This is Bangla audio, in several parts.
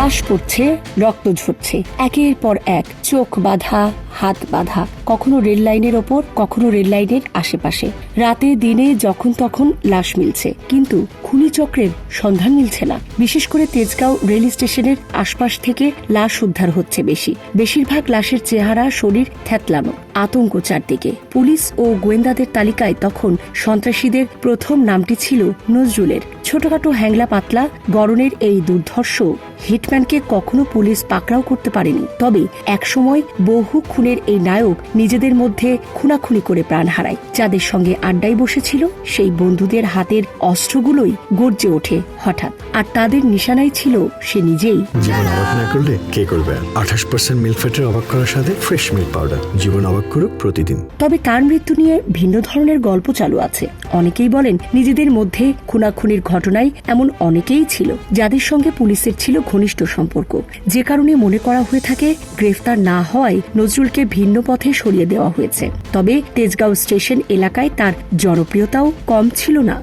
লাশ পড়ছে, রক্ত ঝরছে, একের পর এক, চোখ বাঁধা, হাত বাঁধা, কখনো রেল লাইনের ওপর, কখনো রেল লাইনের আশেপাশে। রাতে দিনে যখন তখন লাশ মিলছে, কিন্তু খুনি চক্রের সন্ধান মিলছে না। বিশেষ করে তেজগাঁও রেল স্টেশনের আশপাশ থেকে লাশ উদ্ধার হচ্ছে বেশিরভাগ লাশের চেহারা, শরীর থ্যাতলানো, আতঙ্ক চারদিকে। পুলিশ ও গোয়েন্দাদের তালিকায় তখন সন্ত্রাসীদের প্রথম নামটি ছিল নজরুলের। ছোটখাটো হ্যাংলা পাতলা গড়নের এই দুর্ধর্ষ হিটম্যানকে কখনো পুলিশ পাকড়াও করতে পারেনি। তবে একসময় বহু খুনের এই নায়ক নিজেদের মধ্যে খুনাখুনি করে প্রাণ হারায়। যাদের সঙ্গে আড্ডায় বসেছিল সেই বন্ধুদের হাতের অস্ত্রগুলোই গর্জে ওঠে হঠাৎ, আর তাদের নিশানায় ছিল সে নিজেই। জীবন অবাক না করলে কে করবে? 28% মিল্ক ফ্যাটের অবাক করার সাথে ফ্রেশ মিল্ক পাউডার। জীবন অবাক করুক প্রতিদিন। তবে তার মৃত্যু নিয়ে ভিন্ন ধরনের গল্প চালু আছে। অনেকেই বলেন নিজেদের মধ্যে খুনাখুনির ঘটনায় এমন অনেকেই ছিল যাদের সঙ্গে পুলিশের ছিল ঘনিষ্ঠ সম্পর্ক, যে কারণে মনে করা হয়ে থাকে গ্রেফতার না হওয়ায় নজরুলকে ভিন্ন পথে সরিয়ে দেওয়া হয়েছে। তবে তেজগাঁও স্টেশন এলাকায় তার জনপ্রিয়তাও কম ছিল না।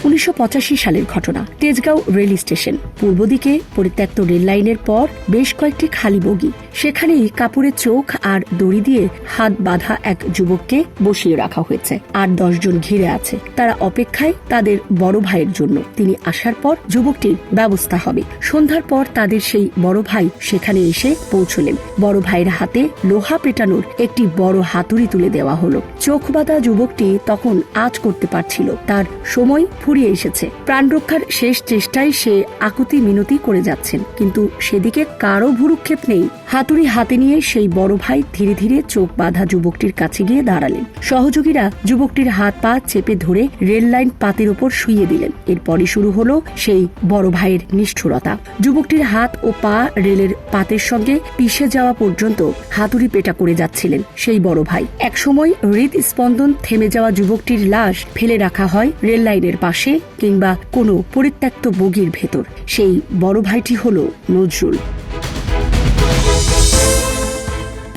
1985 সালের ঘটনা। Tejgaon rail station. পূর্ব দিকে পরিত্যক্ত রেল লাইনের পর বেশ কয়েকটি খালি বগি। সেখানেই কাপড়ের চোখ আর দড়ি দিয়ে হাত বাঁধা এক যুবককে বসিয়ে রাখা হয়েছে। 8-10 জন ঘিরে আছে। তারা অপেক্ষায় তাদের বড় ভাইয়ের জন্য। তিনি আসার পর যুবকটির ব্যবস্থা হবে। সন্ধ্যার পর তাদের সেই বড় ভাই সেখানে এসে পৌঁছলেন। বড় ভাইয়ের হাতে লোহা পেটানোর একটি বড় হাতুড়ি তুলে দেওয়া হলো। চোখ বাঁধা যুবকটি তখন আঁচ করতে পারছিল। তার সময় ফুরিয়ে এসেছে। প্রাণ রক্ষার শেষ চেষ্টায় সে আকুতি মিনতি করে যাচ্ছেন, কিন্তু সেদিকে কারো ভুরুক্ষেপ নেই। হাতুড়ি হাতে নিয়ে সেই বড় ভাই ধীরে ধীরে চোখ বাঁধা যুবকটির কাছে গিয়ে দাঁড়ালেন। সহযোগীরা যুবকটির হাত পা চেপে ধরে রেল লাইন পাতের ওপর শুইয়ে দিলেন। এরপরই শুরু হলো সেই বড় ভাইয়ের নিষ্ঠুরতা। যুবকটির হাত ও পা রেলের পাতের সঙ্গে পিষে যাওয়া পর্যন্ত হাতুড়ি পেটা করে যাচ্ছিলেন সেই বড় ভাই। একসময় হৃদস্পন্দন থেমে যাওয়া যুবকটির লাশ ফেলে রাখা হয় রেল লাইনের পাশে কিংবা কোনো পরিত্যক্ত বগির ভেতর। সেই বড় ভাইটি হল নজরুল।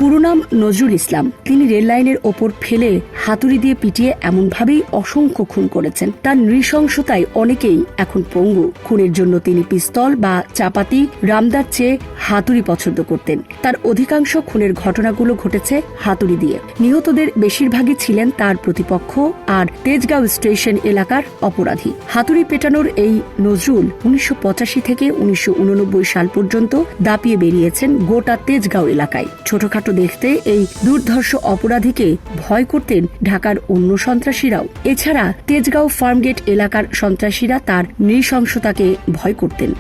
পুরো নাম নজরুল ইসলাম। তিনি রেল লাইনের ওপর ফেলে হাতুড়ি দিয়ে পিটিয়ে এমনভাবেই অসংখ্য খুন করেছেন। তার নৃশংসতায় অনেকেই এখন পঙ্গু। খুনের জন্য তিনি পিস্তল বা চাপাতি, রামদার চেয়ে হাতুড়ি পছন্দ করতেন। তার অধিকাংশ খুনের ঘটনাগুলো ঘটেছে হাতুড়ি দিয়ে। নিহতদের বেশিরভাগই ছিলেন তার প্রতিপক্ষ আর তেজগাঁও স্টেশন এলাকার অপরাধী। হাতুড়ি পেটানোর এই নজরুল 1985 থেকে 1989 সাল পর্যন্ত দাপিয়ে বেরিয়েছেন গোটা তেজগাঁও এলাকায়। ছোটখাটো দেখতে এই দুর্ধর্ষ অপরাধীকে ভয় করতেন ঢাকার অন্য সন্ত্রাসীরাও। এছাড়া তেজগাঁও ফার্মগেট এলাকার সন্ত্রাসীরা তার নৃশংসতাকে ভয় করতেন।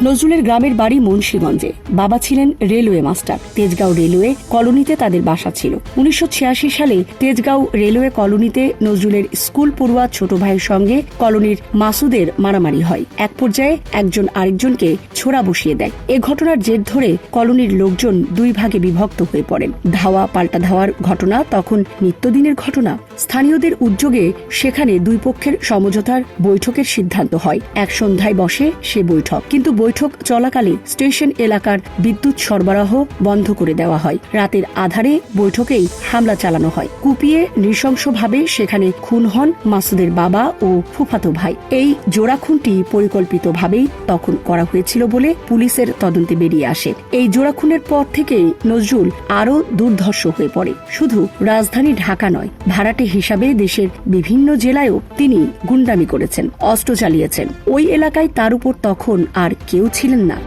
নজরুলের গ্রামের বাড়ি মুন্সিগঞ্জে। বাবা ছিলেন রেলওয়ে মাস্টার। তেজগাঁও রেলওয়ে কলোনিতে তাদের বাসা ছিল। 1986 সালে তেজগাঁও রেলওয়ে কলোনিতে নজরুলের স্কুল পড়ুয়া ছোট ভাইয়ের সঙ্গে কলোনির মাসুদের মারামারি হয়। এক পর্যায়ে একজন আরেকজনকে ছোড়া বসিয়ে দেয়। এ ঘটনার জের ধরে কলোনির লোকজন দুই ভাগে বিভক্ত হয়ে পড়েন। ধাওয়া পাল্টা ধাওয়ার ঘটনা তখন নিত্যদিনের ঘটনা। স্থানীয়দের উদ্যোগে সেখানে দুই পক্ষের সমঝোতার বৈঠকের সিদ্ধান্ত হয়। এক সন্ধ্যায় বসে সে বৈঠক, কিন্তু বৈঠক চলাকালে স্টেশন এলাকার বিদ্যুৎ সরবরাহ বন্ধ করে দেওয়া হয়। রাতের আধারে বৈঠকেই হামলা চালানো হয়। কুপিয়ে নৃশংসভাবে সেখানে খুন হন মাসুদের বাবা ও ফুফাতো ভাই। এই জোড়া খুনটি পরিকল্পিতভাবেই তখন করা হয়েছিল বলে পুলিশের তদন্তে বেরিয়ে আসে। এই জোড়া খুনের পর থেকেই নজরুল আরও দুর্ধর্ষ হয়ে পড়ে। শুধু রাজধানী ঢাকা নয়, ভাড়াটে হিসাবে দেশের বিভিন্ন জেলায়ও তিনি গুন্ডামি করেছেন, অস্ত্র চালিয়েছেন। ওই এলাকায় তার উপর তখন আর কেউ ছিলেন না।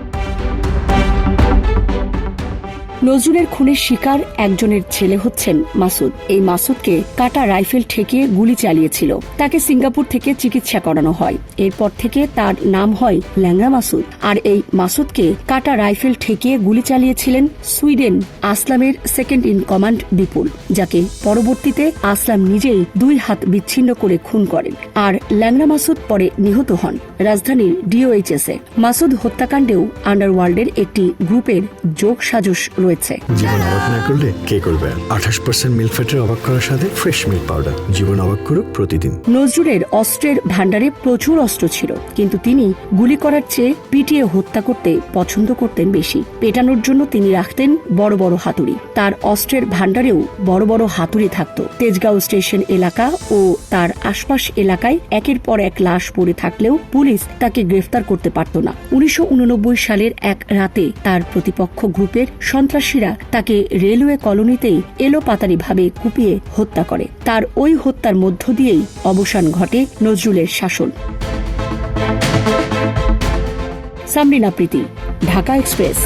নজরুলের খুনের শিকার একজনের ছেলে হচ্ছেন মাসুদ। এই মাসুদকে কাটা রাইফেল ঠেকিয়ে গুলি চালিয়েছিল। তাকে সিঙ্গাপুর থেকে চিকিৎসা করানো হয়। এরপর থেকে তার নাম হয় ল্যাংড়া মাসুদ। আর এই মাসুদকে কাটা রাইফেল ঠেকিয়ে গুলি চালিয়েছিলেন সুইডেন আসলামের সেকেন্ড ইন কমান্ড বিপুল, যাকে পরবর্তীতে আসলাম নিজেই 2 হাত বিচ্ছিন্ন করে খুন করেন। আর ল্যাংড়া মাসুদ পরে নিহত হন রাজধানীর ডিওএইচএস-এ। মাসুদ হত্যাকাণ্ডেও আন্ডারওয়ার্ল্ডের একটি গ্রুপের যোগ সাজশ রয়েছে। রয়েছে। জীবন অবাক না করলে কে করবে? 28% মিল্ক ফ্যাটের অবাক করার সাথে ফ্রেশ মিল্ক পাউডার। জীবন অবাক করুক প্রতিদিন। নজরুলের অস্ত্রের ভাণ্ডারে প্রচুর অস্ত্র ছিল, কিন্তু তিনি গুলি করার চেয়ে পিটিয়ে হত্যা করতে পছন্দ করতেন বেশি। পেটানোর জন্য তিনি রাখতেন বড় বড় হাতুড়ি। তার অস্ত্রের ভাণ্ডারেও বড় বড় হাতুড়ি থাকত। তেজগাঁও স্টেশন এলাকা ও তার আশপাশ এলাকায় একের পর এক লাশ পড়ে থাকলেও পুলিশ তাকে গ্রেফতার করতে পারত না। 1989 সালের এক রাতে তার প্রতিপক্ষ গ্রুপের সন্ত্রাসীরা তাকে রেলওয়ে কলোনিতেই এলোপাতাড়িভাবে কুপিয়ে হত্যা করে। তার ওই হত্যার মধ্য দিয়েই অবসান ঘটে নজরুলের শাসন। সামরিনা প্রীতি, ঢাকা এক্সপ্রেস।